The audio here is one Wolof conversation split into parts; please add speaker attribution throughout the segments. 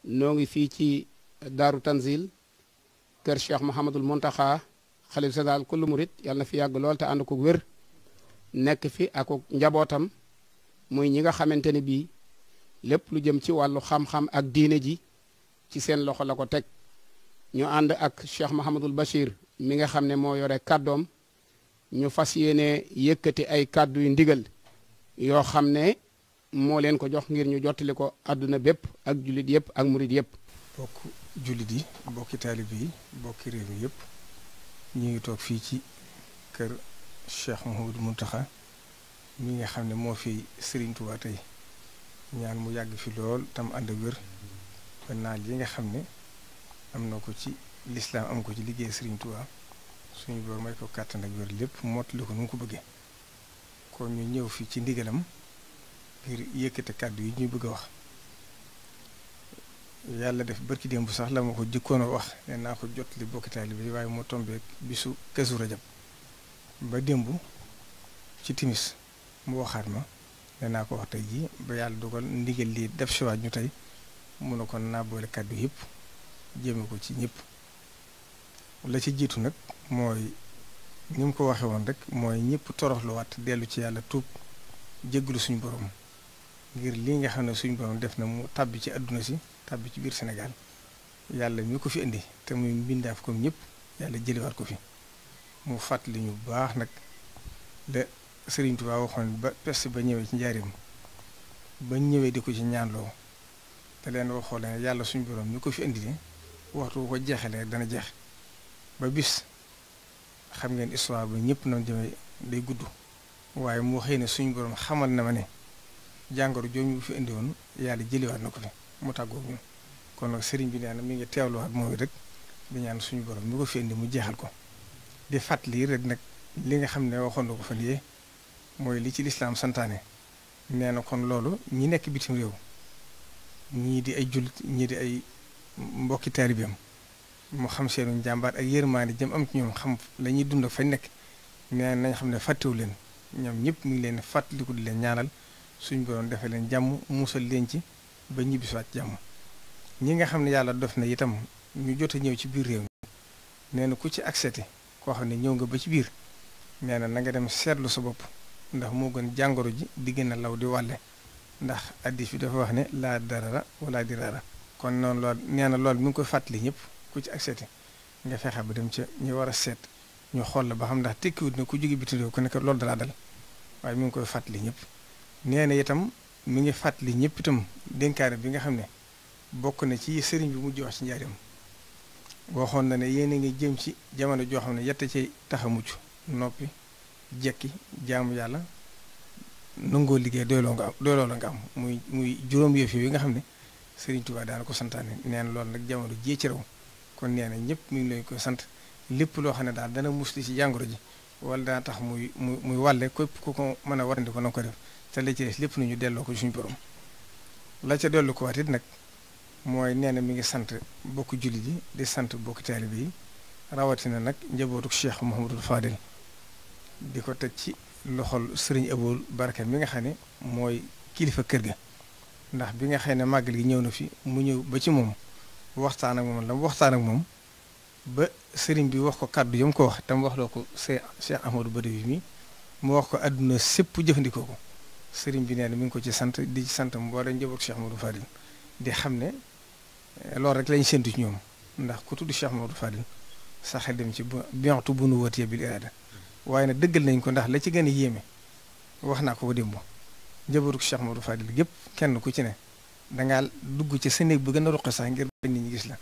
Speaker 1: noo ngi fii ci Daaru Tanzil kër Cheikh Mouhamadul Mountakha xalif général kullu murit yàlla na fi yàgg lool te ànd ko wér nekk fi ak njabootam muy ñi nga xamante ne bii lépp lu jëm ci wàllu xam-xam ak diine ji ci seen loxo la ko teg ñu ànd ak Cheikh Mouhamadul Bachir mi nga xam ne moo yore kàddoom ñu fas yéene yëkkati ay kàddu yu ndigal yoo xam ne moo leen ko jox ngir ñu jottali ko àdduna bépp ak jullit yëpp ak murit yëpp.
Speaker 2: bokk jullit yi bokki taalibe yi bokki réew mi yëpp ñu ngi toog fii ci kër Cheikh Mouhamadou Mountakha mi nga xam ne moo fi Serigne Touba tey ñaan mu yàgg fi lool tam ànd ak wér ba naal yi nga xam ne am na ko ci lislaam am ko ci liggéey Serigne Touba suñu boor may ko kàttan ak wér lépp mottali ko nu mu ko bëggee kon ñu ñëw fii ci ndigalam ngir yëkkate kàddu yi ñuy bëgg a wax yàlla def barki démb sax la ma ko jëkkoon a wax ne naa ko jot li bokki taalibe bi waaye moo tombeek bisu Kazu Rajab ba démb ci timis mu waxaat ma ne naa ko wax tey jii ba yàlla dogal ndigal lii def siwaat ñu tey mun na kon naa boole kàddu yëpp jéeme ko ci ñëpp la ci jiitu nag mooy ni mu ko waxee woon rek mooy ñëpp toroxluwaat dellu ci yàlla tuub jéggalu suñu borom ngir lii nga xam ne suñu borom def na mu tàbbi ci àdduna si tàbbi ci biir Sénégal yàlla mi ko fi indi te muy mbindaaf comme ñëpp yàlla jëliwaat ko fi mu fàttali ñu bu baax nag la Serigne Touba waxoon ba peste ba ñëwee ci njaarim ba ñëwee di ko ci ñaanloo te leen waxoo leen yàlla suñu borom mi ko fi indi ne waxtu ko jeexalee dana jeex ba bis xam ngeen histoire ba ñëpp noonu jëmee day gudd waaye mu xëy ne suñu borom xamal na ma ne jàngoro jooju fi indi woon yàlla jëliwaat na ko fi mu tàggoog ñun kon nag sëriñ bi nee na mi ngi teewluwaat mooy rek di ñaan suñu borom mi ko fi indi mu jeexal ko di fàttali rek nag li nga xam ne waxoon na ko fan yee mooy li ci lislaam santaane nee na kon loolu ñi nekk bitim réew ñii di ay jullit ñii di ay mbokki taalibeem mu xam seenu njàmbaar ak yërmaande jëm am ci ñoom xam la ñuy dund fañ nekk nee nañ xam ne fàttewu leen ñoom ñëpp mi ngi leen fàttaliku di leen ñaanal suñu borom defee leen jàmm musal leen ci ba ñibbisiwaat jàmm ñi nga xam ne yàlla def na itam ñu jot a ñëw ci biir réew mi nee na ku ci accepté koo xam ne ñëw nga ba ci biir nee na nga dem seetlu sa bopp ndax moo gën jàngoro ji di gën a law di wàlle ndax addis bi dafa wax ne laa darara wala dirara kon noonu lool nee na loolu mi ngi koy fàttali ñëpp ku ci accepté nga fexe ba dem ca ñu war a seet ñu xool la ba xam ndax tekkiwut ne ku jóge bitim réew ku nekk loolu dalaa dal waaye mi ngi koy fàttali ñëpp nee na itam mi ngi fàttali ñëpp itam dénkaane bi nga xam ne bokk na ci sëriñ bi mujj wax ci njaarim waxoon na ne yéen a ngi jëm ci jamono joo xam ne yette ci tax a mucc noppi jekki jaamu yàlla nangoo liggéey doyloo la nga am muy juróom yëf yi nga xam ne sëriñ Tuubaa daana ko santaane nee na loolu nag jamono jii ci raw kon nee na ñëpp mi ngi leen koy sant lépp loo xam ne daal dana musli ci jàngoro ji wala dana tax muy wàlle képp ku ko mën a warandi ko na ko def te la ci des lépp nañu delloo ko suñu borom la ca dellu ko waat it nag mooy nee na mi ngi sant bokk jullit yi di sant bokk taalibe yi rawatina nag njabootu Cheikh Mouhamadul Fadel di ko teg ci loxol Serigne Aboul Baraka mi nga xam ne mooy kilifa kër ga ndax bi nga xam ne màggal gi ñëw na fi mu ñëw ba ci moom waxtaan ak moom la mu waxtaan ak moom ba Serigne bi wax ko kàddu yam ko wax te mu wax loo ko Cheikh Ahmadou Badawi mi mu wax ko àdduna sépp jëfandikoo ko Serigne bi nee na mi ngi ko ci sant di ci sant mboolem njabootu Cheikh Mouhamadou Fadel di xam ne loolu rek lañ séntu ci ñoom ndax ku tudd Cheikh Mouhamadou Fadel sax dem ci bientu bu nu wëtee bil iraada waaye nag dëggal nañ ko ndax la ci gën a yéeme wax naa ko ba démb njabootu Cheikh Mouhamadou Fadel gépp kenn ku ci ne dangaa dugg ci sa néeg bu gën a ruqe sax ngir bañ nit ñi gis la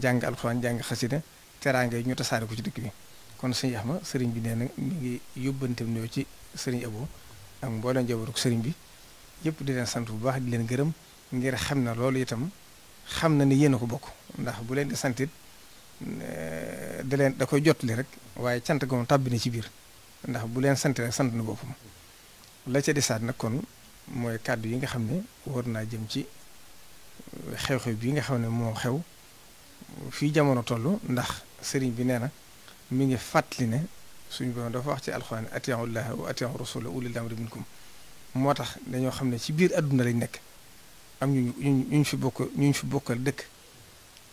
Speaker 2: jàng alxuraan jàng xasida teraanga yi ñu tasaare ko ci dëkk bi kon sëñ Axma sëriñ bi nee na mi ngi yóbbanteem ñëw ci sëriñ Abo ak mboolem njabootu sëriñ bi yëpp di leen sant bu baax di leen gërëm ngir xam na loolu itam xam na ne yéen a ko bokk ndax bu leen di santit da koy jotali rek waaye cant ga moom tàbbi na ci biir ndax bu leen sant rek sant na boppam la ca desaat nag kon mooy kàddu yi nga xam ne war naa jëm ci xew-xew bi nga xam ne moo xew fii jamono toll ndax sëriñ bi nee na mi ngi fàttali ne suñu borom dafa wax ci alxuraan atii'u llaaha wa atii'u rasuula ulil amri minkum moo tax dañoo xam ne ci biir àdduna lañ nekk am ñu fi bokkal dëkk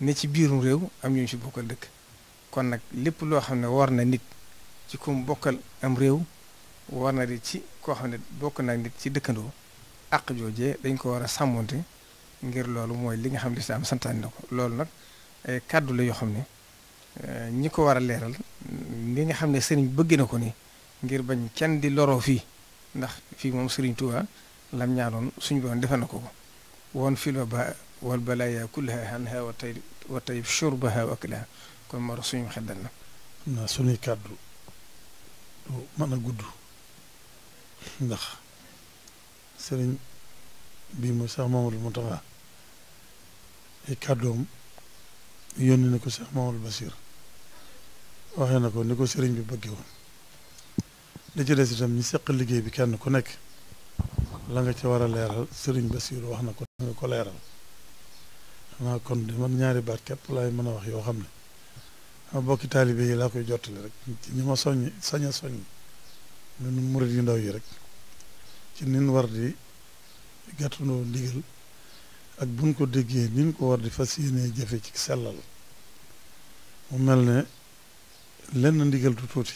Speaker 2: ne ci biirum réew am ñu fi bokkal dëkk kon nag lépp loo xam ne war na nit ci ku mu bokkal am réew war na di ci koo xam ne bokk na nit ci dëkkandoo àq joojee dañ ko war a sàmmonte ngir loolu mooy li nga xam ne lislaam santaani na ko loolu nag ay kàddu la yoo xam ne ñi ko war a leeral li nga xam ne sëriñ bëgg na ko ni ngir bañ kenn di loroo fii ndax fii moom sëriñ Tuubaa lam ñaanoon suñu boon defe na ko woon fil wal balaaya kullaha anha wa tayyib shurbaha wa aklaha kon moo tax suñu xel dal na.
Speaker 3: xam naa suñuy kàddu du mën a gudd ndax sëriñ bii mooy Cheikh Mamadou Mountakha ay kàddoom yónni na ko Cheikh Mamadou Bassir waxee na ko ni ko sëriñ bi bëggee woon li ci des itam ñi seq liggéey bi kenn ku nekk la nga ci war a leeral sëriñ Bassir wax na ko nga ko leeral xanaa kon di man ñaari baat képp laay mën a wax yoo xam ne ma bokki taalibe yi laa koy jottali rek ci ñi ma sañ a soññ ñun murid yu ndaw yi rek ci nin war di gàttandoo ndigal ak buñ ko déggee nin ko war di fas yéenee jëfe ci sellal mu mel ne lenn ndigal tu tuuti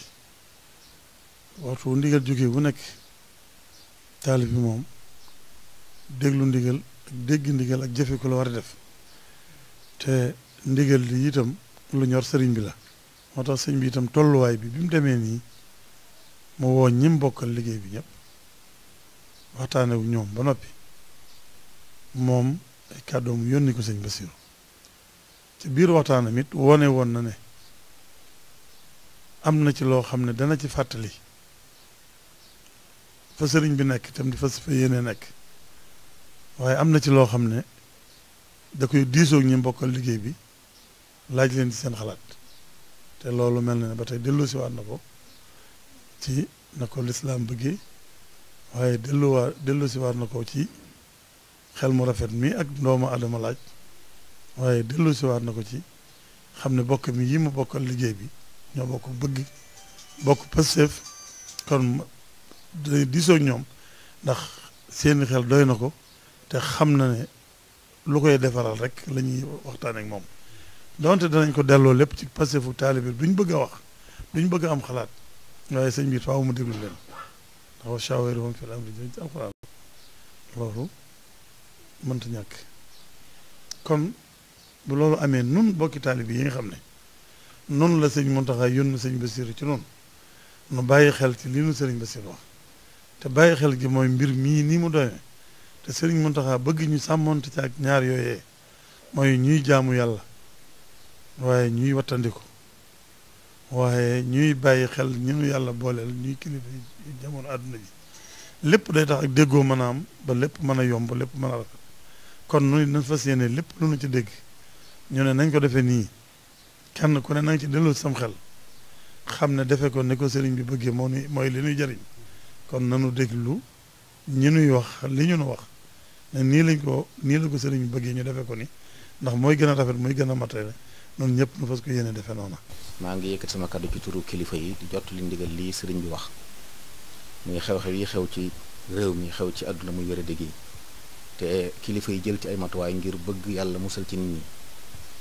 Speaker 3: waxtu ndigal jógee bu nekk taalib bi moom déglu ndigal ak dégg ndigal ak jëfe ko la war a def te ndigal li itam lu ñor sëriñ bi la moo tax sëriñ bi itam tolluwaay bi mu demee nii mu woo ñim bokkal liggéey bi ñëpp waxtaane wu ñoom ba noppi moom ay kàddoom yónni ko sëñ Basiru ci biir waxtaanam it wone woon na ne am na ci loo xam ne dana ci fàttali fa sëriñ bi nekk itam di fa yéene nekk waaye am na ci loo xam ne da koy diisoog ñi bokkal liggéey bi laaj leen ci seen xalaat te loolu mel na ne ba tey delloosiwaat na ko ci na ko lislaam bëggee waaye delloosiwaat na ko ci xel mu rafet mi ak doomu adama laaj waaye delloosiwaat na ko ci xam ne bokk mi yi mu bokkal liggéey bi ñoo bokk bëgg bokk Pastef kon day diisoog ñoom ndax seeni xel doy na ko te xam na ne lu koy defaral rek la ñuy waxtaan ak moom donte danañ ko delloo lépp ci Pastefu taalibe duñ bëgg a wax duñ bëgg a am xalaat waaye sëñ bi faaw mu déglu leen ndax wa shaawirhum fil amri ci alxuraan loolu mënta ñàkk kon bu loolu amee nun bokki taalibe yi nga xam ne noonu la sëñ Mountakha yónni sëñ Bassirou ci noonu nu bàyyi xel ci li nu sëriñ Bassirou wax te bàyyi xel gi mooy mbir mii nii mu doyee te sëriñ Mountakha bëgg ñu sàmmonte ci ak ñaar yooyee mooy ñuy jaamu yàlla waaye ñuy wattandiku waaye ñuy bàyyi xel ñu nu yàlla booleel ñuy kilifa yi jamono àdduna ji lépp day tax ak déggoo mën a am ba lépp mën a yomb lépp mën a rafet kon nu nañ fas yéene lépp lu nu ci dégg ñu ne nañ ko defee nii kenn ku ne na nga ci delloo sam xel xam ne defe ko ne ko sëriñ bi bëggee moo ni mooy li ñuy jariñ kon nanu déglu ñi nuy wax li ñu nu wax ne nii la ko sëriñ bi bëggee ñu defe ko ni ndax mooy gën a rafet mooy gën a matale noonu ñëpp nu fas ko yéene defe noona
Speaker 4: maa ngi yëkkat sama kàddu ci turu kilifa yi di jot li ndigal lii sëriñ bi wax muy xew-xew yi xew ci réew mi xew ci àdduna muy wéra dégg yi te kilifa yi jël ci ay matuwaay ngir bëgg yàlla musal ci nit ñi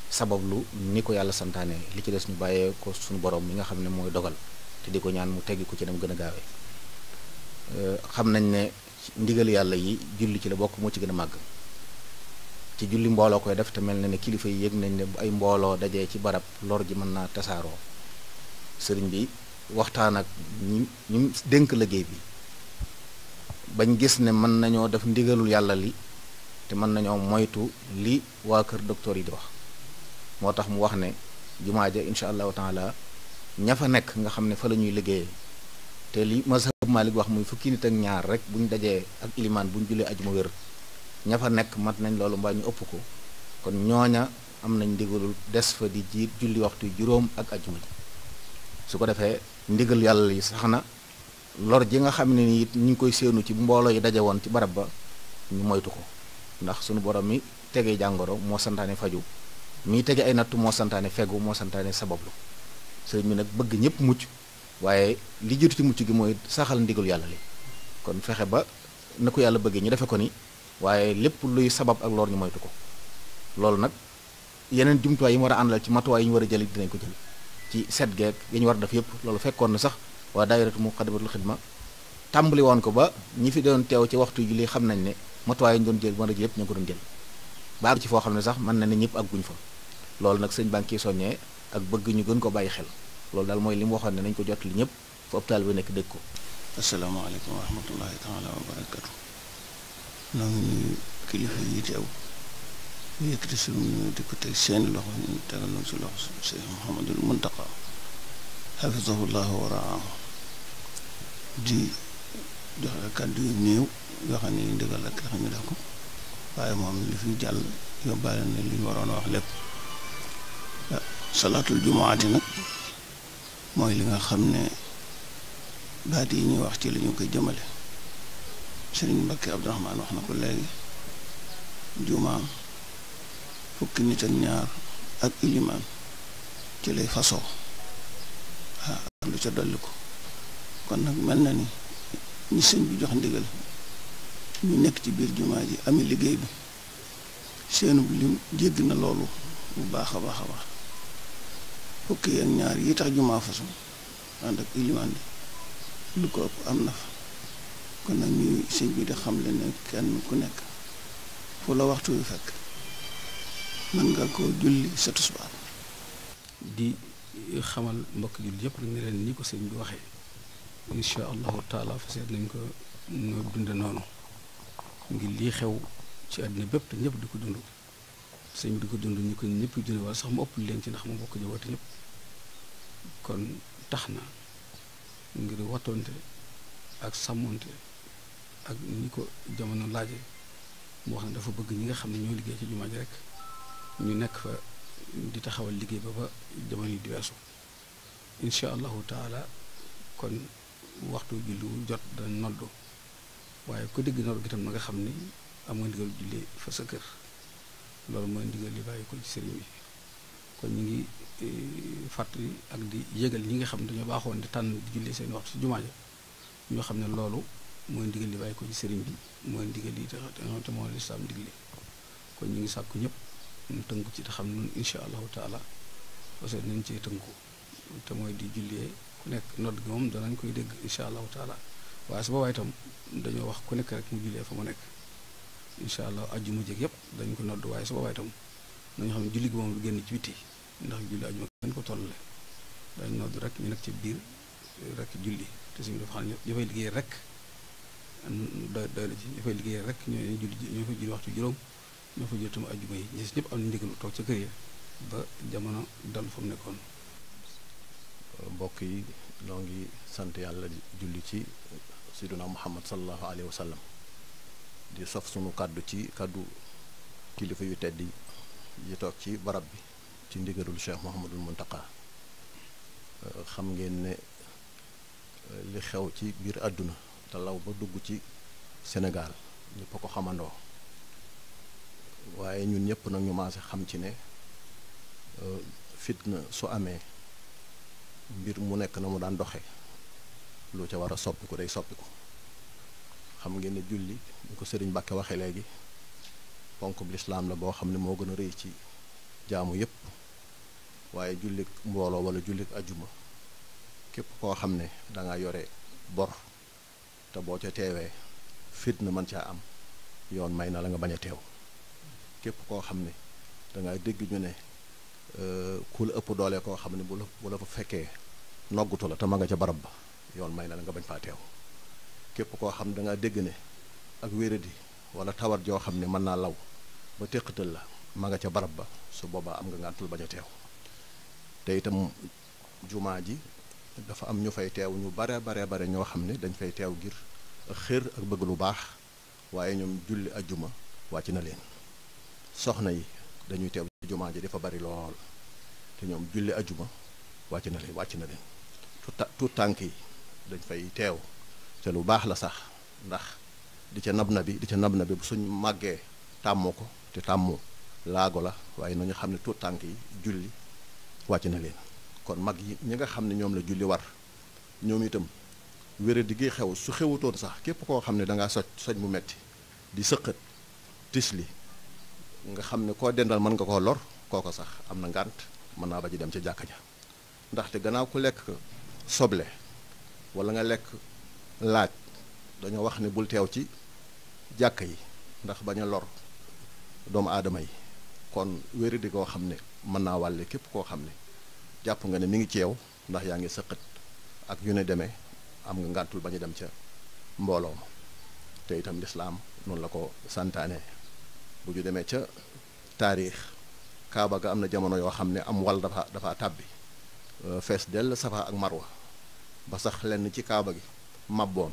Speaker 4: sabablu ni ko yàlla santaane li ci des ñu bàyyee ko suñu borom mi nga xam ne mooy dogal te di ko ñaan mu teggi ko ci dem gën a gaawee xam nañ ne ndigal yàlla yi julli ci la bokk moo ci gën a màgg ci julli mbooloo koy def te mel na ne kilifa yi yëg nañ ne ay mbooloo dajee ci barab lor ji mën naa tasaaroo sëriñ bi waxtaan ak ñu dénk liggéey bi bañ gis ne mën nañoo def ndigalul yàlla li te mën nañoo moytu li waa kër docteur yi di wax moo tax mu wax ne jumaa ja incha allahu taala ña fa nekk nga xam ne fa la ñuy liggéeyee te li mazhab Malik wax muy fukki nit ak ñaar rek buñ dajee ak ilimaan buñ julee ajuma wér ña fa nekk mat nañ loolu mbaa ñu ëpp ko kon ñooña am nañ ndigalul des fa di jiit julli waxtu juróom ak ajuma ji su ko defee ndigal yàlla yi sax na lor ji nga xam ne ni it ñu ngi koy séenu ci mbooloo yi daje woon ci barab ba ñu moytu ko ndax sunu borom mi tegee jàngoro moo santaane faju mii tege ay nattu moo santaane fegu moo santaane sabablu sëriñ bi nag bëgg ñëpp mucc waaye li jiitu ci mucc gi mooy saxal ndigal yàlla li kon fexe ba na ko yàlla bëggee ñu defe ko ni waaye lépp luy sabab ak lor ñu moytu ko. loolu nag yeneen jumtuwaay yi mu war a àndal ci matuwaay yi ñu war a jël dinañ ko jël ci set geek yi ñu war a def yëpp loolu fekkoon na sax waa daayiratu Muqaddamatul Xidma tàmbali woon ko ba ñi fi doon teew ci waxtu ji li xam nañ ne matuwaay yi ñu doon jël mën a jël yëpp ñu ko doon jël ba àgg ci foo xam ne sax mën na ne ñëpp àgguñ fa loolu nag sëñ baa ngi ciy soññee ak bëgg ñu gën ko bàyyi xel loolu daal mooy li mu waxoon ne nañ ko jot li ñëpp fa hôpital bi nekk dégg ko.
Speaker 5: asalaamaaleykum wa rahmatullahi taala wa barakatu. noo ngi nuyu kilifa yi teew ñu yëkkati suñu di ko teg seeni loxo ñu tegal na si loxo Cheikh Mouhamadul Muntaqa xafisahullahu wa raahu di joxe kàddu yu néew yoo xam ne ndigal ak tax ñu def ko waaye moom li fi jàll yóbbaale na li ñu waroon a wax lépp. salaatul jumaati nag mooy li nga xam ne baat yi ñuy wax ci la ñu koy jëmale. Sëriñ Mbàkke Abdourahmaan wax na ko léegi jumaa fukki nit ak ñaar ak ilimaan ci lay fasoo ak lu ca dolli ko kon nag mel na ni ñi sëñ bi jox ndigal ñu nekk ci biir jumaa ji ami liggéey bi seenub lim jégg na loolu bu baax a baax a baax fukki ak ñaar yi tax jumaa fasu ànd ak ilimaan bi lu ko ëpp am na fa kon nag ñuy sëñ bi di xam le ne kenn ku nekk fu la waxtu yu fekk mën nga ko julli sa tisbaar.
Speaker 6: di xamal mbokk julli yëpp rek ne leen ni ko sëñ bi waxee incha allahu taala fa seet nañ ko noo dunde noonu ngir lii xew ci àddina bépp te ñëpp di ko dund sëñ bi di ko dund ñu ko ñëpp dund wala sax mu ëpp leen ci ndax mu bokk jawwate ñëpp kon tax na ngir wattoonte ak sàmmonte ak ni ko jamono laaje mu wax ne dafa bëgg ñi nga xam ne ñoo liggéey ci jumaa ji rek ñu nekk fa di taxawal liggéey ba ba jamono yi di weesu incha allahu taala kon waxtu julli wu jot dana noddu waaye ku dégg noddu gi tam na nga xam ni am nga ndigal julli fa sa kër loolu mooy ndigal li bàyyi ko ci sëriñ bi kon ñu ngi fàttali ak di yëgal ñi nga xam ne dañoo baaxoon di tànn di julli seen waxtu ci jumaa ja ñoo xam ne loolu mooy ndigal li bàyyi ko ci sëriñ bi mooy ndigal li te moo lislaam digle kon ñu ngi sàkku ñëpp ñu tënku ci te xam ne noonu incha allahu taala parce que nañ cee tënku te mooy di jullee ku nekk nodd gi moom danañ koy dégg incha allahu taala waaye su boobaa itam dañoo wax ku nekk rek mu jullee fa mu nekk incha allah ajjuma jég yëpp dañ ko nodd waaye su boobaa itam nañu xam ne julli gi moom du génn ci biti ndax julli ajjuma dañ ko tollale dañ nodd rek ñu nekk ci biir rek julli te suñu dafa xam ne ñu fay liggéey rek doy la ci ñu fay liggéey rek ñoo fay julli waxtu juróom ñoo fa jël tam ajjuma yi ñi ñëpp am na ndigalu toog ca kër ya ba jamono dal fa mu nekkoon.
Speaker 4: mbokk yi noo ngi sant yàlla di julli ci sayyiduna Muhammad sallallahu alayhi wa sallam di sof sunu kàddu ci kàddu kilifa yu tedd yi toog ci barab bi ci ndigalul Cheikh Mouhamadul Muntaqa xam ngeen ne li xew ci biir àdduna te law ba dugg ci Sénégal ñëpp a ko xamandoo waaye ñun ñëpp nag ñu maase xam ci ne fitna su amee mbir mu nekk na mu daan doxe lu ca war a soppiku day soppiku xam ngeen ne julli ñu ko sëriñ Mbàkke waxe léegi ponk bu lislaam la boo xam ne moo gën a rëy ci jaamu yépp waaye jullik mbooloo wala jullik ajjuma képp koo xam ne danga yore bor te boo ca teewee fitna mën caa am yoon may na la nga bañ a teew képp koo xam ne danga dégg ñu ne ku la ëpp doole koo xam ne bu la fa fekkee noggutu la te ma nga ca barab ba yoon may na la nga bañ faa teew képp koo xam ne danga dégg ne ak wéradi wala tawat joo xam ne mën naa law ba téqatal la ma nga ca barab ba su boobaa am nga ngàntul bañ a teew te itam jumaa ji dafa am ñu fay teew ñu bare ñoo xam ne dañ fay teew ngir xër ak bëgg lu baax waaye ñoom julli ajjuma wàcc na leen soxna yi dañuy teew ci jumaa ji dafa bari lool te ñoom julli ajjuma wàcc na leen tuut tànk yi dañ fay teew te lu baax la sax ndax di ca nab na bi bu suñ màggee tàmmoo ko te tàmmu laago la waaye nañu xam ne tuut tànk yi julli wàcc na leen kon mag yi ñi nga xam ne ñoom la julli war ñoom itam wéradi gi xew su xewutoon sax képp koo xam ne dangaa soj mu metti di sëqat
Speaker 7: tisli nga xam ne koo dendal mën nga koo lor kooko sax am na ngànt mën naa ba ji dem ca jàkka ja ndaxte gannaaw ku lekk soble wala nga lekk laaj dañoo wax ne bul teew ci jàkka yi ndax bañ a lor doomu aadama yi kon wéri di koo xam ne mën naa wàlle képp koo xam ne jàpp nga ne mi ngi ci yow ndax yaa ngi sëqat ak yu ne demee am nga ngàntul bañu dem ca mbooloo ma te itam lislaam noonu la ko santaane bu ñu demee ca taarix kaaba ga am na jamono yoo xam ne am wal dafa tàbbi fees dell safa ak marwa ba sax lenn ci kaaba gi mabboon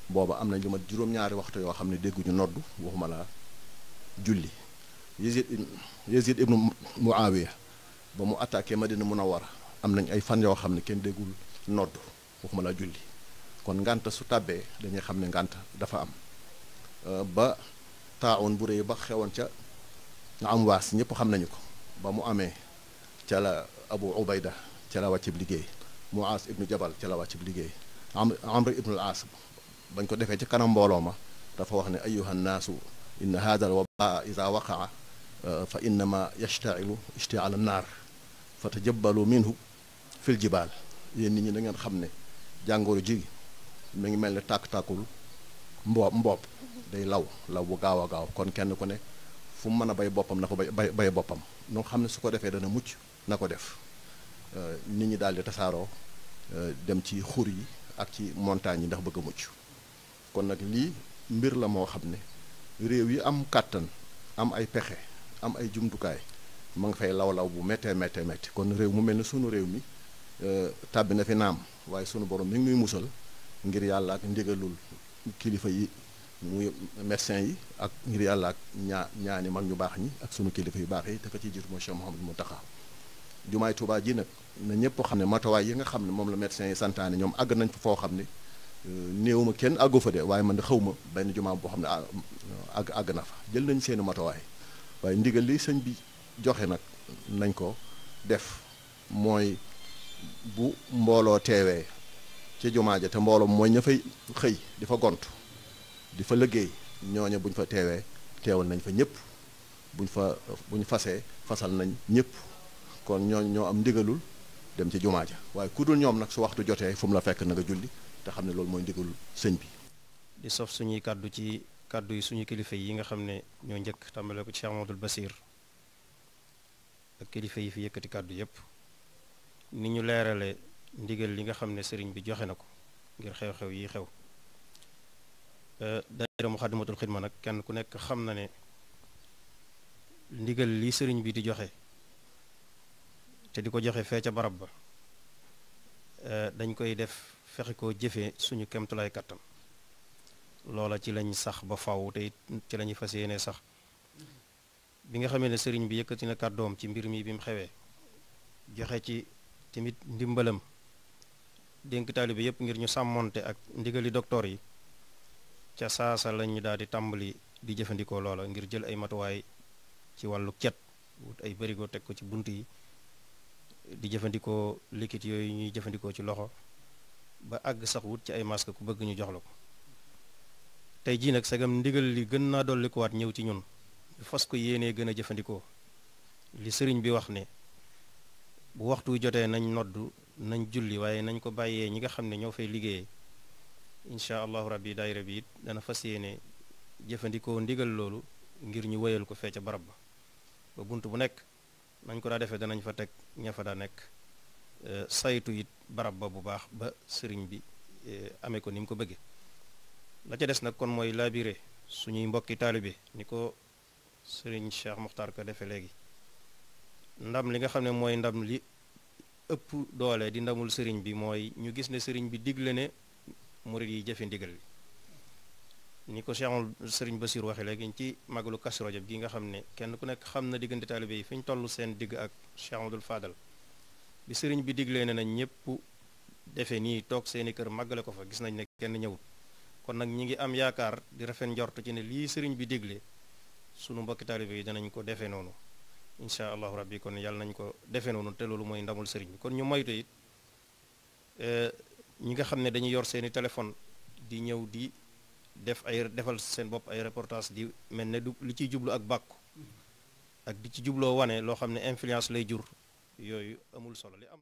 Speaker 7: booba am nañ lu mat juróom-ñaari waxtu yoo xam ne dégguñu noddu waxuma la julli Yazid ibnu Muawiya ba mu attaqué Madina Munawwara am nañ ay fan yoo xam ne kenn déggul noddu waxuma la julli kon ngànt su tàbbee dañuy xam ne ngànt dafa am ba taawoon bu rëy ba xewoon ca am waas ñëpp xam nañu ko ba mu amee ca la Abu Ubayda ca la wàccib liggéey Muaas ibnu Jabal ca la wàccib liggéey Amr ibnu al-Aas bañ ko defee ci kanam mbooloo ma dafa wax ne ayyuha nnaasu inna hada al wabaa ida waqaa fa innama yashtailu ishtiaal naar fa tajabbalu minhu fil jibaal yéen nit ñi da ngeen xam ne jàngoro ji mi ngi mel ne tàkk-tàkkul mboob day law bu gaaw a gaaw kon kenn ku ne fu mu mën a bay boppam na ko bay boppam noo xam ne su ko defee dana mucc na ko def nit ñi daal di tasaaroo dem ci xur yi ak ci montagne yi ndax bëgg a mucc kon nag lii mbir la moo xam ne réew yi am kàttan am ay pexe am ay jumtukaay ma nga fay law bu méttee métti kon réew mu mel ne sunu réew mi tàbbi na fi naam waaye sunu borom mi ngi nuy musal ngir yàlla ak ndigalul kilifa yi muy médecin yi ak ngir yàlla ak ñaani mag ñu baax ñi ak sunu kilifa yu baax yi te ko ciy jiitu mooy Cheikh Mouhamadou Mountakha jumaay Tuubaa ji nag na ñëpp xam ne matuwaay yi nga xam ne moom la médecin yi santaane ñoom àgg nañ fa foo xam ne néew ma kenn àggu fa de waaye man de xaw ma benn jumaa boo xam ne àgg na fa jël nañ seeni matuwaay waaye ndigal li sëñ bi joxe nag nañ ko def mooy bu mbooloo teewee ci jumaa ja te mbooloo mooy ña fay xëy di fa gont di fa liggéey ñooñe buñ fa teewal nañ fa ñëpp buñ fasee fasal nañ ñëpp kon ñoo am ndigalul dem ci jumaa ja waaye ku dul ñoom nag su waxtu jotee fu mu la fekk na nga julli te xam ne loolu mooy ndigalul sëñ bi.
Speaker 8: di sof suñuy kàddu ci kàddu yi suñu kilifa yi nga xam ne ñoo njëkk tàmbale ko ci Cheikh Amadou Basir ak kilifa yi fi yëkkati kàddu yépp ni ñu leerale ndigal li nga xam ne sëriñ bi joxe na ko ngir xew-xew yi xew daayira Muxaddamatul Xidma nag kenn ku nekk xam na ne ndigal li sëriñ bi di joxe te di ko joxe fee ca barab ba dañ koy def fexe koo jëfee suñu kemtulaay kattan loola ci lañ sax ba faw te it ci lañuy fas yéene sax bi nga xamee ne sëriñ bi yëkkati na kàddoom ci mbir mi bi mu xewee joxe ci tamit ndimbalam dénk taalibe yépp ngir ñu sàmmonte ak ndigali docteur yi ca saasa lañu daal di tàmbali di jëfandikoo loola ngir jël ay matuwaay ci wàllu cet wut ay barigo teg ko ci bunt yi di jëfandikoo liquide yooyu ñuy jëfandikoo ci loxo ba àgg sax wut ci ay masque ku bëgg ñu jox la ko tey jii nag sagam ndigal li gën naa dolli ko waat ñëw ci ñun fas ko yéenee gën a jëfandikoo li sëriñ bi wax ne bu waxtu jotee nañ noddu nañ julli waaye nañ ko bàyyee ñi nga xam ne ñoo fay liggéeyee incha allahu rabbi daayira bi it dana fas yéene jëfandikoo ndigal loolu ngir ñu wéyal ko fee ca barab ba bunt bu nekk nañ ko daa defee danañ fa teg ña fa daa nekk saytu it barab ba bu baax ba sëriñ bi amee ko ni mu ko bëggee la ca des nag kon mooy labiré suñuy mbokki taalibe ni ko sëriñ Cheikh Muxtaar ko defee léegi ndam li nga xam ne mooy ndam li ëpp doole di ndamul sëriñ bi mooy ñu gis ne sëriñ bi digle ne murid yi jëfe ndigal li ni ko sëriñ Basiir waxe léegi ci magalu Kazu Rajab gi nga xam ne kenn ku nekk xam na diggante taalibe yi fi ñu toll seen digg ak Cheikh Amadou Fadal bi sëriñ bi diglee ne nañ ñëpp defe nii toog seeni kër màggale ko fa gis nañ ne kenn ñëwut kon nag ñi ngi am yaakaar di rafet njort ci ne lii sëriñ bi digle sunu mbokki taalibe yi danañ ko defee noonu incha allahu rabbi kon yàlla nañ ko defee noonu te loolu mooy ndamul sëriñ bi kon ñu moytu it ñi nga xam ne dañuy yor seeni téléphone di ñëw di defal seen bopp ay reportage di mel ne du li ciy jublu ak bàkku ak di ci jubloo wane loo xam ne influence lay jur yooyu amul solo li am